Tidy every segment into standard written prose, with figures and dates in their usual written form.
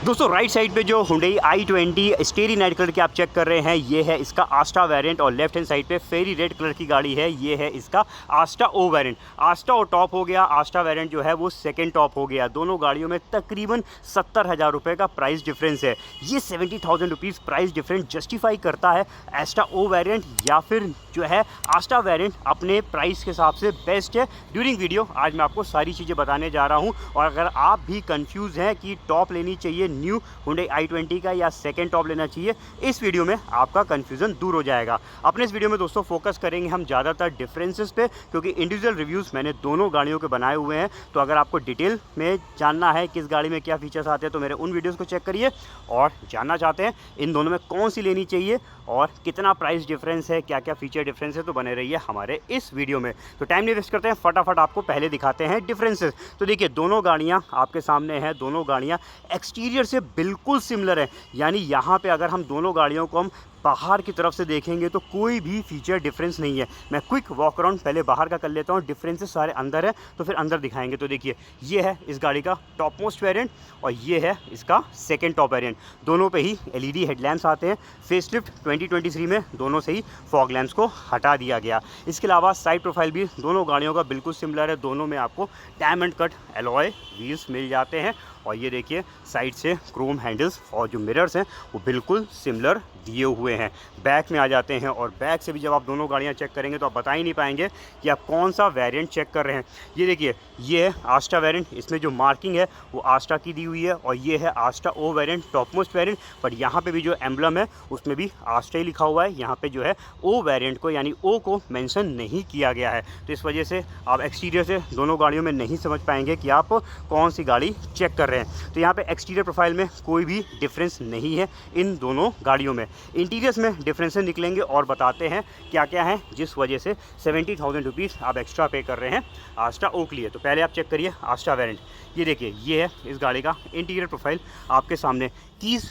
दोस्तों right side पे जो Hyundai i20 स्टेरी नाइट कलर की आप चेक कर रहे हैं, ये है इसका आस्टा वेरिएंट और लेफ्ट हैंड साइड पे फेरी रेड कलर की गाड़ी है, ये है इसका आस्टा ओ वेरिएंट। आस्टा ओ टॉप हो गया, आस्टा वेरिएंट जो है वो सेकंड टॉप हो गया। दोनों गाड़ियों में तकरीबन 70,000 रुपये का प्राइस डिफरेंस है। ये 70,000 रुपीज़ प्राइस डिफरेंस जस्टिफाई करता है आस्टा ओ वेरिएंट या फिर जो है आस्टा वेरिएंट अपने प्राइस के हिसाब से बेस्ट है। ड्यूरिंग वीडियो आज मैं आपको सारी चीज़ें बताने जा रहा हूँ, और अगर आप भी कंफ्यूज हैं कि टॉप लेनी चाहिए न्यू Hyundai i20 का या सेकंड टॉप लेना चाहिए, इस वीडियो में आपका कंफ्यूजन दूर हो जाएगा। अपने इस वीडियो में दोस्तों फोकस करेंगे हम ज़्यादातर डिफरेंसेस पे, क्योंकि इंडिविजुअल रिव्यूज़ मैंने दोनों गाड़ियों के बनाए हुए हैं। तो अगर आपको डिटेल में जानना है किस गाड़ी में क्या फीचर्स आते हैं तो मेरे उन वीडियोज़ को चेक करिए, और जानना चाहते हैं इन दोनों में कौन सी लेनी चाहिए और कितना प्राइस डिफरेंस है, क्या क्या फीचर डिफरेंस है, तो बने रहिए हमारे इस वीडियो में। तो टाइम नहीं वेस्ट करते हैं, फटाफट आपको पहले दिखाते हैं डिफरेंसेस। तो देखिए दोनों गाड़ियाँ आपके सामने हैं, दोनों गाड़ियाँ एक्सटीरियर से बिल्कुल सिमिलर है। यानी यहाँ पे अगर हम दोनों गाड़ियों को हम बाहर की तरफ से देखेंगे तो कोई भी फीचर डिफरेंस नहीं है। मैं क्विक वॉक अराउंड पहले बाहर का कर लेता हूँ, डिफरेंसेस सारे अंदर है तो फिर अंदर दिखाएंगे। तो देखिए ये है इस गाड़ी का टॉप मोस्ट वेरिएंट और ये है इसका सेकंड टॉप वेरिएंट। दोनों पे ही एलईडी हेडलैम्प्स आते हैं। फेसलिफ्ट 2023 में दोनों से ही फॉग लैम्प्स को हटा दिया गया। इसके अलावा साइड प्रोफाइल भी दोनों गाड़ियों का बिल्कुल सिमिलर है। दोनों में आपको डायमंड कट एलॉय व्हील्स मिल जाते हैं, और ये देखिए साइड से क्रोम हैंडल्स और जो मिरर्स हैं वो बिल्कुल सिमिलर दिए हुए हैं। बैक में आ जाते हैं, और बैक से भी जब आप दोनों गाड़ियां चेक करेंगे तो आप बता ही नहीं पाएंगे कि आप कौन सा वेरिएंट चेक कर रहे हैं। ये देखिए ये है आस्टा वेरिएंट, इसमें जो मार्किंग है वो आस्टा की दी हुई है, और ये है Asta O variant top most variant. But यहाँ पे भी जो एम्बलम है उसमें भी आस्टा ही लिखा हुआ है, यहाँ पे जो है ओ वेरिएंट को यानी ओ को मेंशन नहीं किया गया है। तो इस वजह से आप एक्सटीरियर से दोनों गाड़ियों में नहीं समझ पाएंगे कि आप कौन सी गाड़ी चेक कर रहे हैं। तो यहाँ पे एक्सटीरियर प्रोफाइल में कोई भी डिफरेंस नहीं है इन दोनों गाड़ियों में। इंटीरियर्स में डिफरेंसेस निकलेंगे और बताते हैं क्या क्या है जिस वजह से 70,000 रुपीज़ आप एक्स्ट्रा पे कर रहे हैं आस्टा ओ के लिए। तो पहले आप चेक करिए आस्टा वेरिएंट। ये देखिए ये है इस गाड़ी का इंटीरियर प्रोफाइल आपके सामने। कीज़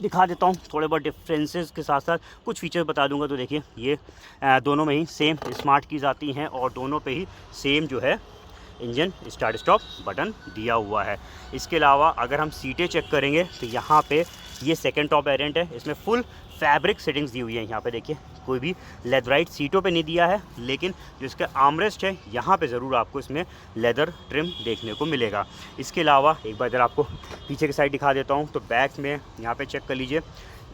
दिखा देता हूँ, थोड़े बहुत डिफरेंसेस के साथ साथ कुछ फीचर्स बता दूंगा। तो देखिए ये दोनों में ही सेम स्मार्ट कीज़ आती हैं, और दोनों पे ही सेम जो है इंजन स्टार्ट स्टॉप बटन दिया हुआ है। इसके अलावा अगर हम सीटें चेक करेंगे तो यहाँ पे ये सेकंड टॉप वेरिएंट है, इसमें फुल फैब्रिक सेटिंग्स दी हुई है। यहाँ पे देखिए कोई भी लेदराइट सीटों पे नहीं दिया है, लेकिन जो इसका आर्मरेस्ट है यहाँ पे ज़रूर आपको इसमें लेदर ट्रिम देखने को मिलेगा। इसके अलावा एक बार इधर आपको पीछे की साइड दिखा देता हूँ, तो बैक में यहाँ पे चेक कर लीजिए,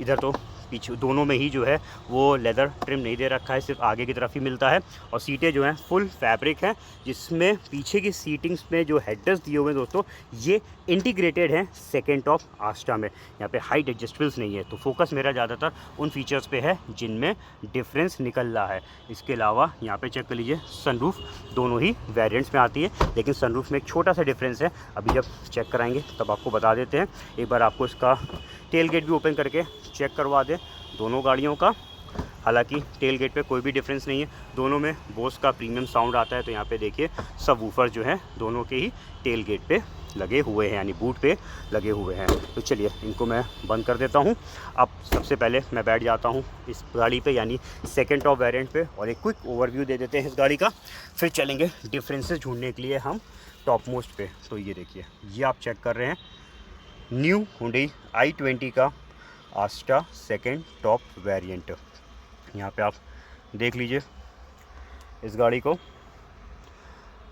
इधर तो पीछे दोनों में ही जो है वो लेदर ट्रिम नहीं दे रखा है, सिर्फ आगे की तरफ ही मिलता है। और सीटें जो हैं फुल फैब्रिक हैं, जिसमें पीछे की सीटिंग्स में जो हेडर्स दिए हुए हैं दोस्तों ये इंटीग्रेटेड हैं सेकेंड टॉप आस्टा में। यहाँ पे हाइट एडजस्टेबल्स नहीं है, तो फोकस मेरा ज़्यादातर उन फीचर्स पे है जिनमें डिफरेंस निकल रहा है। इसके अलावा यहाँ पे चेक कर लीजिए सनरूफ दोनों ही वेरिएंट्स में आती है, लेकिन सनरूफ में एक छोटा सा डिफरेंस है, अभी जब चेक कराएंगे तब आपको बता देते हैं। एक बार आपको इसका टेल गेट भी ओपन करके चेक करवा दें दोनों गाड़ियों का। हालांकि टेल गेट पे कोई भी डिफरेंस नहीं है, दोनों में बोस का प्रीमियम साउंड आता है। तो यहाँ पे देखिए सब वूफर जो है दोनों के ही टेल गेट पे लगे हुए हैं, यानी बूट पे लगे हुए हैं। तो चलिए इनको मैं बंद कर देता हूँ। अब सबसे पहले मैं बैठ जाता हूँ इस गाड़ी पे यानी सेकेंड टॉप वेरिएंट पे, और एक क्विक ओवरव्यू दे देते हैं इस गाड़ी का, फिर चलेंगे डिफरेंसेस ढूंढने के लिए हम टॉप मोस्ट पे। तो ये देखिए ये आप चेक कर रहे हैं न्यू Hyundai i20 का आस्टा सेकंड टॉप वेरिएंट। यहाँ पे आप देख लीजिए इस गाड़ी को।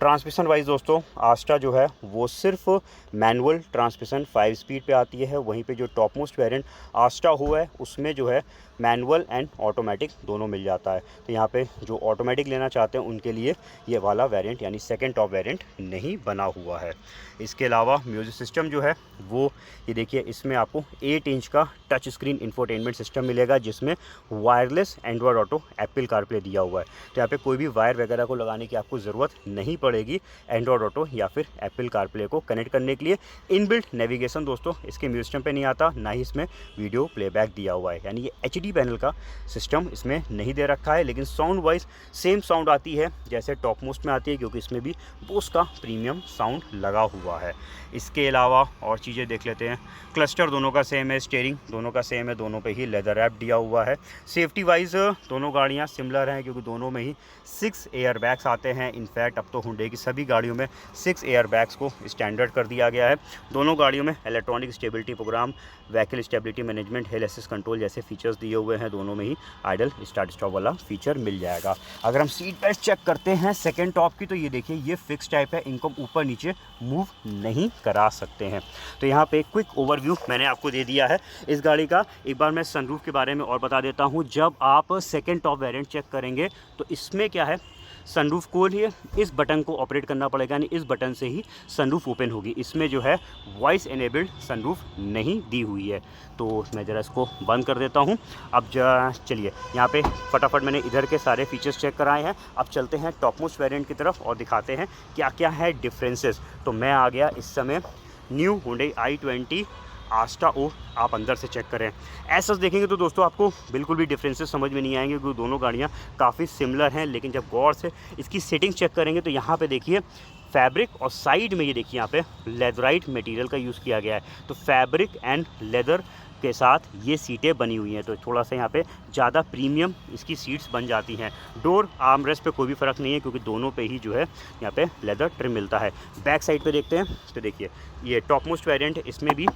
ट्रांसमिशन वाइज दोस्तों आस्टा जो है वो सिर्फ मैनुअल ट्रांसमिशन 5 स्पीड पे आती है, वहीं पे जो टॉप मोस्ट वेरिएंट आस्टा हुआ है उसमें जो है मैनुअल एंड ऑटोमेटिक दोनों मिल जाता है। तो यहाँ पे जो ऑटोमेटिक लेना चाहते हैं उनके लिए ये वाला वेरिएंट यानी सेकंड टॉप वेरिएंट नहीं बना हुआ है। इसके अलावा म्यूज़िक सिस्टम जो है वो ये देखिए, इसमें आपको 8 इंच का टच स्क्रीन इंफोटेनमेंट सिस्टम मिलेगा, जिसमें wireless Android auto Apple CarPlay दिया हुआ है। तो यहाँ पे कोई भी वायर वगैरह को लगाने की आपको ज़रूरत नहीं पड़ेगी एंड्रॉयड ऑटो या फिर एप्पल कारप्ले को कनेक्ट करने के लिए। इनबिल्ट नेविगेशन दोस्तों इसके म्यूजिक सिस्टम पे नहीं आता, ना ही इसमें वीडियो प्लेबैक दिया हुआ है, यानी ये HD पैनल का सिस्टम इसमें नहीं दे रखा है। लेकिन साउंड वाइज सेम साउंड आती है जैसे टॉप मोस्ट में आती है, क्योंकि इसमें भी बोस का प्रीमियम साउंड लगा हुआ है। इसके अलावा और चीज़ें देख लेते हैं। क्लस्टर दोनों का सेम है, स्टीयरिंग दोनों का सेम है, दोनों पे ही लेदर रैप दिया हुआ है। सेफ्टी वाइज दोनों गाड़ियाँ सिमिलर हैं, क्योंकि दोनों में ही 6 एयर बैग्स आते हैं। इनफैक्ट अब तो हुंडई की सभी गाड़ियों में 6 एयर बैग्स को स्टैंडर्ड कर दिया गया है। दोनों गाड़ियों में electronic stability program, vehicle stability management, hill assist control जैसे फीचर्स दिए हुए हैं। दोनों में ही आइडल स्टार्ट स्टॉप वाला फीचर मिल जाएगा। अगर हम सीट बेल्ट चेक करते हैं सेकेंड टॉप की, तो ये देखिए ये फिक्स टाइप है, इनको ऊपर नीचे मूव नहीं करा सकते हैं। तो यहाँ पे क्विक ओवरव्यू मैंने आपको दे दिया है इस गाड़ी का। एक बार मैं सनरूफ के बारे में और बता देता हूँ। जब आप सेकेंड टॉप वेरिएंट चेक करेंगे तो इसमें क्या है, सनरूफ को लिए इस बटन को ऑपरेट करना पड़ेगा, यानी इस बटन से ही सनरूफ ओपन होगी। इसमें जो है वॉइस इनेबल्ड सनरूफ नहीं दी हुई है। तो मैं ज़रा इसको बंद कर देता हूँ। अब चलिए यहाँ पे फटाफट मैंने इधर के सारे फीचर्स चेक कराए हैं। अब चलते हैं टॉप मोस्ट वेरिएंट की तरफ और दिखाते हैं क्या क्या है डिफरेंसेस। तो मैं आ गया इस समय न्यू हुंडई i20 आस्टा ओ। आप अंदर से चेक करें, ऐसा देखेंगे तो दोस्तों आपको बिल्कुल भी डिफरेंसेस समझ में नहीं आएंगे, क्योंकि दोनों गाड़ियाँ काफ़ी सिमिलर हैं। लेकिन जब गौर से इसकी सेटिंग्स चेक करेंगे तो यहाँ पे देखिए फैब्रिक और साइड में ये देखिए यहाँ पे लेदराइट मटेरियल का यूज़ किया गया है। तो फैब्रिक एंड लेदर के साथ ये सीटें बनी हुई हैं, तो थोड़ा सा यहाँ पे ज़्यादा प्रीमियम इसकी सीट्स बन जाती हैं। डोर आर्म रेस्ट पे कोई भी फ़र्क नहीं है, क्योंकि दोनों पे ही जो है यहाँ पे लेदर ट्रिम मिलता है। बैक साइड पे देखते हैं तो देखिए ये टॉप मोस्ट वेरिएंट, इसमें भी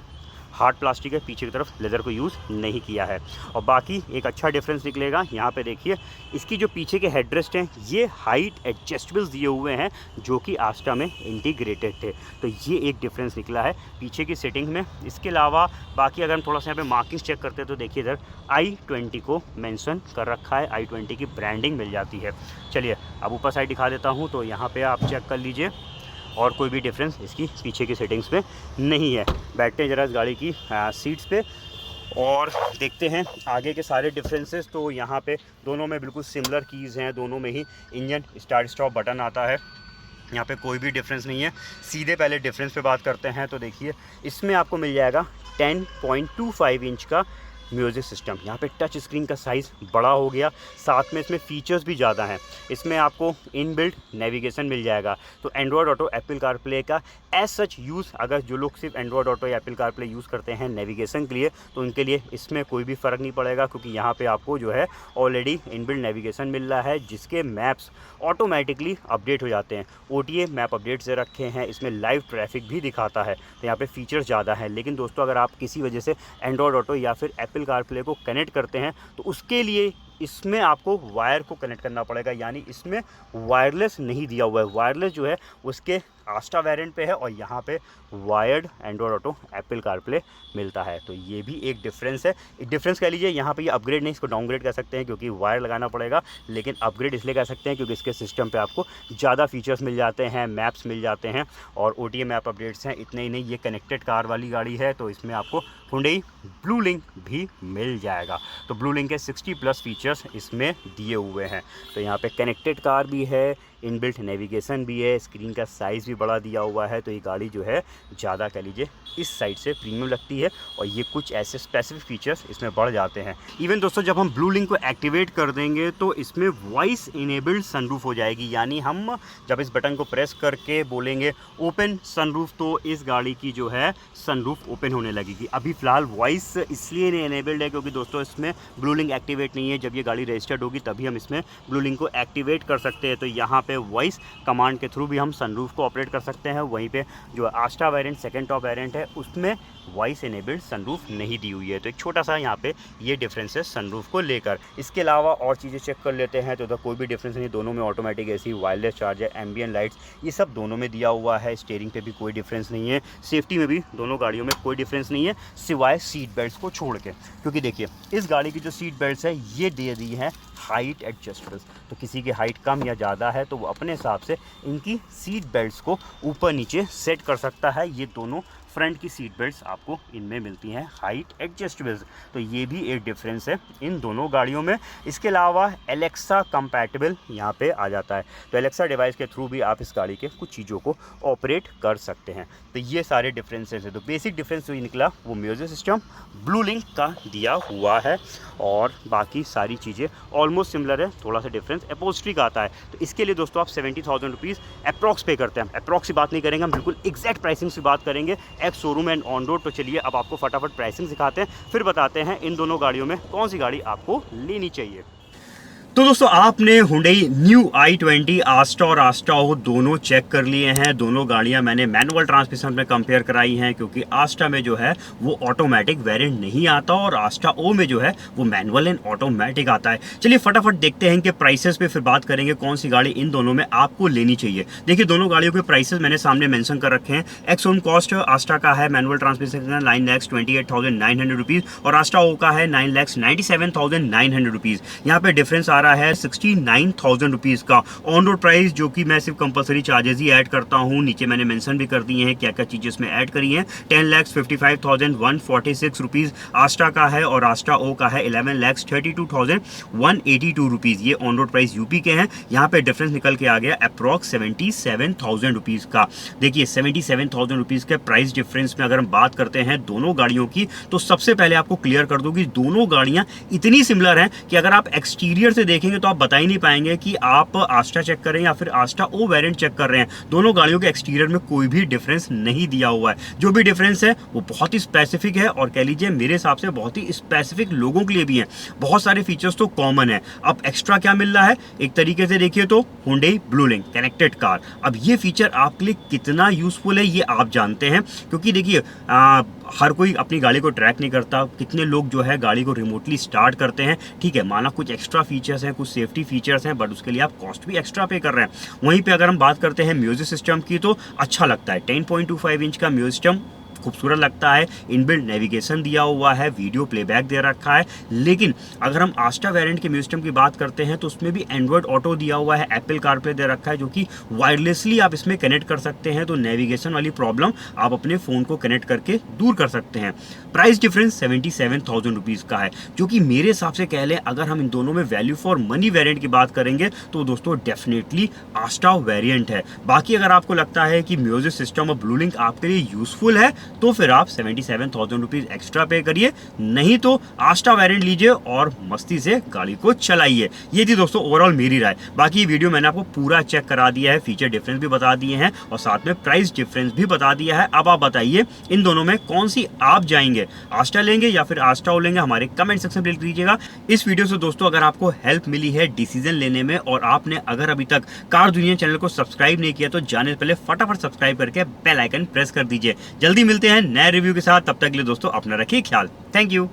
हार्ड प्लास्टिक है, पीछे की तरफ लेदर को यूज़ नहीं किया है। और बाकी एक अच्छा डिफरेंस निकलेगा यहाँ पे देखिए, इसकी जो पीछे के हेडरेस्ट हैं ये हाइट एडजस्टेबल्स दिए हुए हैं, जो कि आस्टा में इंटीग्रेटेड थे। तो ये एक डिफरेंस निकला है पीछे की सेटिंग में। इसके अलावा बाकी अगर हम थोड़ा सा यहाँ पे मार्किंग्स चेक करते हैं तो देखिए इधर i20 को मेंशन कर रखा है, i20 की ब्रांडिंग मिल जाती है। चलिए अब ऊपर साइड दिखा देता हूँ, तो यहाँ पर आप चेक कर लीजिए और कोई भी डिफरेंस इसकी पीछे की सेटिंग्स में नहीं है। बैठते हैं ज़रा इस गाड़ी की सीट्स पे और देखते हैं आगे के सारे डिफरेंसेस। तो यहाँ पे दोनों में बिल्कुल सिमिलर कीज़ हैं, दोनों में ही इंजन स्टार्ट स्टॉप बटन आता है। यहाँ पे कोई भी डिफरेंस नहीं है। सीधे पहले डिफरेंस पे बात करते हैं तो देखिए इसमें आपको मिल जाएगा 10.25 इंच का म्यूज़िक सिस्टम। यहाँ पे टच स्क्रीन का साइज़ बड़ा हो गया, साथ में इसमें फ़ीचर्स भी ज़्यादा हैं। इसमें आपको इनबिल्ट नेविगेशन मिल जाएगा। तो एंड्रॉयड ऑटो, एप्पल कारप्ले का एज सच यूज़, अगर जो लोग सिर्फ एंड्रॉयड ऑटो या एप्पल कारप्ले यूज़ करते हैं नेविगेशन के लिए, तो उनके लिए इसमें कोई भी फ़र्क नहीं पड़ेगा, क्योंकि यहाँ पे आपको जो है ऑलरेडी इनबिल्ट नेविगेशन मिल रहा है, जिसके मैप्स ऑटोमेटिकली अपडेट हो जाते हैं। OTA मैप अपडेट से रखे हैं, इसमें लाइव ट्रैफिक भी दिखाता है। तो यहाँ पे फ़ीचर्स ज़्यादा हैं। लेकिन दोस्तों अगर आप किसी वजह से एंड्रॉयड ऑटो या फिर एप्पल कारप्ले को कनेक्ट करते हैं तो उसके लिए इसमें आपको वायर को कनेक्ट करना पड़ेगा, यानी इसमें वायरलेस नहीं दिया हुआ है। वायरलेस जो है उसके आस्टा वेरिएंट पे है और यहाँ पे wired Android auto Apple CarPlay मिलता है। तो ये भी एक डिफरेंस है। एक डिफरेंस कह लीजिए, यहाँ पे ये अपग्रेड नहीं, इसको डाउनग्रेड कर सकते हैं क्योंकि वायर लगाना पड़ेगा। लेकिन अपग्रेड इसलिए कह सकते हैं क्योंकि इसके सिस्टम पे आपको ज़्यादा फीचर्स मिल जाते हैं, मैप्स मिल जाते हैं और OTA मैप अपडेट्स हैं। इतने ही नहीं, ये कनेक्टेड कार वाली गाड़ी है, तो इसमें आपको हुंडई ब्लू लिंक भी मिल जाएगा। तो ब्लू लिंक के 60+ फीचर्स इसमें दिए हुए हैं। तो यहाँ पे कनेक्टेड कार भी है, इनबिल्ट नेविगेशन भी है, स्क्रीन का साइज़ भी बड़ा दिया हुआ है। तो ये गाड़ी जो है ज़्यादा कह लीजिए इस साइड से प्रीमियम लगती है और ये कुछ ऐसे स्पेसिफिक फीचर्स इसमें बढ़ जाते हैं। इवन दोस्तों जब हम ब्लू लिंक को एक्टिवेट कर देंगे तो इसमें वॉइस इनेबल्ड सनरूफ हो जाएगी, यानी हम जब इस बटन को प्रेस करके बोलेंगे ओपन सनरूफ तो इस गाड़ी की जो है सनरूफ ओपन होने लगेगी। अभी फ़िलहाल वॉइस इसलिए नहीं इनेबल्ड है क्योंकि दोस्तों इसमें ब्लू लिंक एक्टिवेट नहीं है। जब ये गाड़ी रजिस्टर्ड होगी तभी हम इसमें ब्लू लिंक को एक्टिवेट कर सकते हैं। तो यहाँ पे वॉइस कमांड के थ्रू भी हम सनरूफ को ऑपरेट कर सकते हैं। वहीं पे जो Ashta variant second top variant है उसमें वॉइस इनेबल्ड सनरूफ नहीं दी हुई है। तो एक छोटा सा यहाँ पे ये डिफरेंस है सनरूफ को लेकर। इसके अलावा और चीज़ें चेक कर लेते हैं तो कोई भी डिफरेंस नहीं, दोनों में automatic AC, wireless charger, ambient lights, ये सब दोनों में दिया हुआ है। स्टीयरिंग पे भी कोई डिफरेंस नहीं है, सेफ्टी में भी दोनों गाड़ियों में कोई डिफरेंस नहीं है सिवाय सीट बेल्ट को छोड़ के। क्योंकि देखिए इस गाड़ी की जो सीट बेल्ट है ये दे दी है हाइट एडजस्टेबल्स। तो किसी की हाइट कम या ज़्यादा है तो वो अपने हिसाब से इनकी सीट बेल्ट्स को ऊपर नीचे सेट कर सकता है। ये दोनों फ्रंट की सीट बेल्ट्स आपको इनमें मिलती हैं हाइट एडजस्टेबल्स। तो ये भी एक डिफरेंस है इन दोनों गाड़ियों में। इसके अलावा एलेक्सा कंपैटिबल यहाँ पे आ जाता है, तो एलेक्सा डिवाइस के थ्रू भी आप इस गाड़ी के कुछ चीज़ों को ऑपरेट कर सकते हैं। तो ये सारे डिफरेंसेस हैं। तो बेसिक डिफरेंस जो निकला वो म्यूजिक सिस्टम ब्लू लिंक का दिया हुआ है और बाकी सारी चीज़ें ऑलमोस्ट सिमिलर है। थोड़ा सा डिफरेंस अपॉल्स्ट्री का आता है। तो इसके लिए दोस्तों आप 70,000 रुपीज़ अप्रॉक्स पे करते हैं। अप्रॉक्स की बात नहीं करेंगे, हम बिल्कुल एग्जैक्ट प्राइसिंग की बात करेंगे ex showroom and on road. तो चलिए अब आपको फटाफट प्राइसिंग सिखाते हैं, फिर बताते हैं इन दोनों गाड़ियों में कौन सी गाड़ी आपको लेनी चाहिए। तो दोस्तों आपने हुंडई न्यू i20 आस्टा और आस्टा ओ दोनों चेक कर लिए हैं। दोनों गाड़ियां मैंने मैनुअल ट्रांसमिशन में कंपेयर कराई हैं, क्योंकि आस्टा में जो है वो ऑटोमेटिक वेरिएंट नहीं आता और आस्टा ओ में जो है वो मैनुअल एंड ऑटोमेटिक आता है। चलिए फटाफट देखते हैं कि प्राइसेस पे फिर बात करेंगे कौन सी गाड़ी इन दोनों में आपको लेनी चाहिए। देखिए दोनों गाड़ियों के प्राइसेस मैंने सामने मेंशन कर रखे हैं। एक्स ओन कॉस्ट आस्टा का है मैनुअल ट्रांसमिशन का 9,28,900 रुपीज और आस्टा ओ का है 9,97,900 रुपीज। यहाँ पे डिफरेंस आ रहा है 69,000 रुपीज का। ऑन रोड प्राइस जो कि मैं सिर्फ कंपलसरी चार्जेस ही ऐड करता हूँ, नीचे मैंने मेंशन भी कर दिए हैं क्या क्या चीजें इसमें ऐड करी हैं। 10,55,146 रुपीज आस्टा का है और आस्टा ओ का है 11,32,182 रुपीज। ये ऑन रोड प्राइस यूपी के हैं। यहाँ पे डिफरेंस निकल के आ गया अप्रॉक्स 77,000 रुपीज का। देखिए 77,000 रुपीज के प्राइस डिफरेंस में अगर हम बात करते हैं दोनों गाड़ियों की, तो सबसे पहले आपको क्लियर कर दूं कि दोनों गाड़ियां इतनी सिमिलर हैं कि अगर आप एक्सटीरियर से देखेंगे तो आप बता ही नहीं पाएंगे कि आप आस्टा चेक कर रहे हैं या फिर आस्टा ओ वेरिएंट चेक कर रहे हैं। दोनों गाड़ियों के एक्सटीरियर में कोई भी डिफरेंस नहीं दिया हुआ है। जो भी डिफरेंस है वो बहुत ही स्पेसिफिक है और कह लीजिए मेरे हिसाब से बहुत ही स्पेसिफिक लोगों के लिए भी है। बहुत सारे फीचर्स तो कॉमन है। अब एक्स्ट्रा क्या मिल रहा है, एक तरीके से देखिए तो Hyundai blue link connected car. अब ये फीचर आपके लिए कितना यूजफुल है ये आप जानते हैं, क्योंकि देखिए हर कोई अपनी गाड़ी को ट्रैक नहीं करता। कितने लोग जो है गाड़ी को रिमोटली स्टार्ट करते हैं। ठीक है, माना कुछ एक्स्ट्रा फीचर्स हैं, कुछ सेफ्टी फीचर्स हैं, बट उसके लिए आप कॉस्ट भी एक्स्ट्रा पे कर रहे हैं। वहीं पे अगर हम बात करते हैं म्यूजिक सिस्टम की तो अच्छा लगता है। 10.25 इंच का म्यूजिक सिस्टम खूबसूरत लगता है। इनबिल्ट नेविगेशन दिया हुआ है, वीडियो प्लेबैक दे रखा है। लेकिन अगर हम आस्टा वेरिएंट के म्यूजिक सिस्टम की बात करते हैं तो उसमें भी एंड्रॉयड ऑटो दिया हुआ है, एप्पल कारप्ले दे रखा है, जो कि वायरलेसली आप इसमें कनेक्ट कर सकते हैं। तो नेविगेशन वाली प्रॉब्लम आप अपने फ़ोन को कनेक्ट करके दूर कर सकते हैं। प्राइस डिफरेंस 77,000 रुपीज़ का है, जो कि मेरे हिसाब से कह लें अगर हम इन दोनों में वैल्यू फॉर मनी वेरिएंट की बात करेंगे तो दोस्तों डेफिनेटली आस्टा वेरिएंट है। बाकी अगर आपको लगता है कि म्यूजिक सिस्टम और ब्लू लिंक आपके लिए यूजफुल है तो फिर आप 77,000 रुपीज एक्स्ट्रा पे करिए, नहीं तो आस्टा वेरिएंट लीजिए और मस्ती से गाड़ी को चलाइए। ये थी दोस्तों ओवरऑल मेरी राय। बाकी वीडियो मैंने आपको पूरा चेक करा दिया है, फीचर डिफरेंस भी बता दिए हैं और साथ में प्राइस डिफरेंस भी बता दिया है। अब आप बताइए इन दोनों में कौन सी आप जाएंगे, आस्टा लेंगे या फिर आस्टा लेंगे, हमारे कमेंट सेक्शन में लिख दीजिएगा। इस वीडियो से दोस्तों अगर आपको हेल्प मिली है डिसीजन लेने में और आपने अगर अभी तक कार दुनिया चैनल को सब्सक्राइब नहीं किया तो जाने से पहले फटाफट सब्सक्राइब करके बेल आइकन प्रेस कर दीजिए। जल्दी मिलते हैं नए रिव्यू के साथ, तब तक के लिए दोस्तों अपना रखिए ख्याल। Thank you.